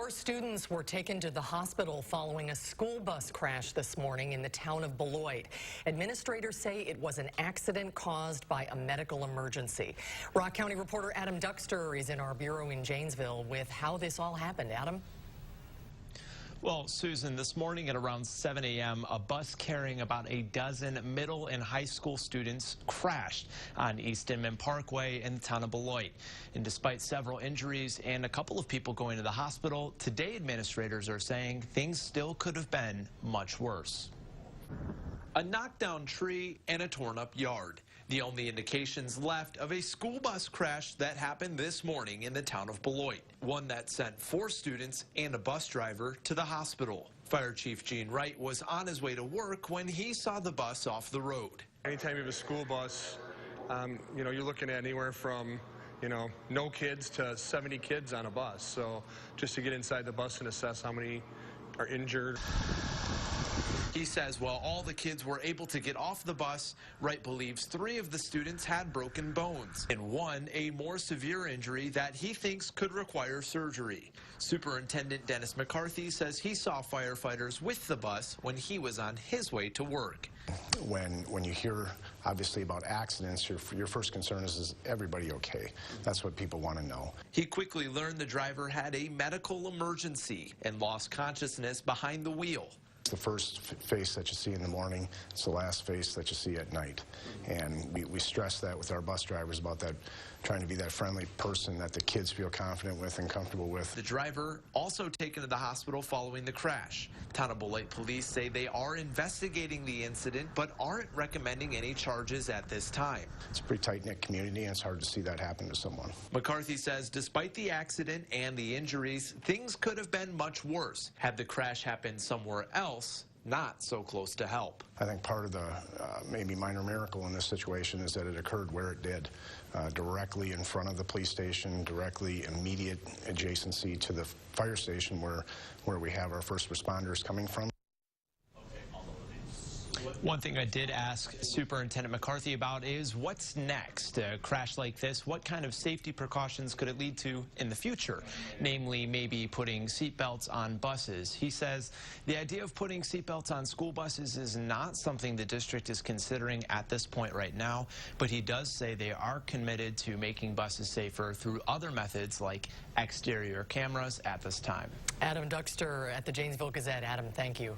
Four students were taken to the hospital following a school bus crash this morning in the town of Beloit. Administrators say it was an accident caused by a medical emergency. Rock County reporter Adam Duxter is in our bureau in Janesville with how this all happened. Adam? Well, Susan, this morning at around 7 a.m., a bus carrying about a dozen middle and high school students crashed on East Inman Parkway in the town of Beloit. And despite several injuries and a couple of people going to the hospital, today administrators are saying things still could have been much worse. A knockdown tree and a torn up yard. The only indications left of a school bus crash that happened this morning in the town of Beloit. One that sent 4 students and a bus driver to the hospital. Fire Chief Gene Wright was on his way to work when he saw the bus off the road. Anytime you have a school bus, you're looking at anywhere from, no kids to 70 kids on a bus. So just to get inside the bus and assess how many are injured. He says while all the kids were able to get off the bus, Wright believes 3 of the students had broken bones, and 1 a more severe injury that he thinks could require surgery. Superintendent Dennis McCarthy says he saw firefighters with the bus when he was on his way to work. When you hear, obviously, about accidents, your first concern is everybody okay? That's what people want to know. He quickly learned the driver had a medical emergency and lost consciousness behind the wheel. It's the first face that you see in the morning. It's the last face that you see at night. And we stress that with our bus drivers about that, trying to be that friendly person that the kids feel confident with and comfortable with. The driver also taken to the hospital following the crash. Town of Beloit police say they are investigating the incident but aren't recommending any charges at this time. It's a pretty tight-knit community and it's hard to see that happen to someone. McCarthy says despite the accident and the injuries, things could have been much worse had the crash happened somewhere else, not so close to help. I think part of the maybe minor miracle in this situation is that it occurred where it did, directly in front of the police station, directly immediate adjacency to the fire station where we have our first responders coming from. One thing I did ask Superintendent McCarthy about is what's next? A crash like this, what kind of safety precautions could it lead to in the future? Namely, maybe putting seatbelts on buses. He says the idea of putting seatbelts on school buses is not something the district is considering at this point right now, but he does say they are committed to making buses safer through other methods like exterior cameras at this time. Adam Duxter at the Janesville Gazette. Adam, thank you.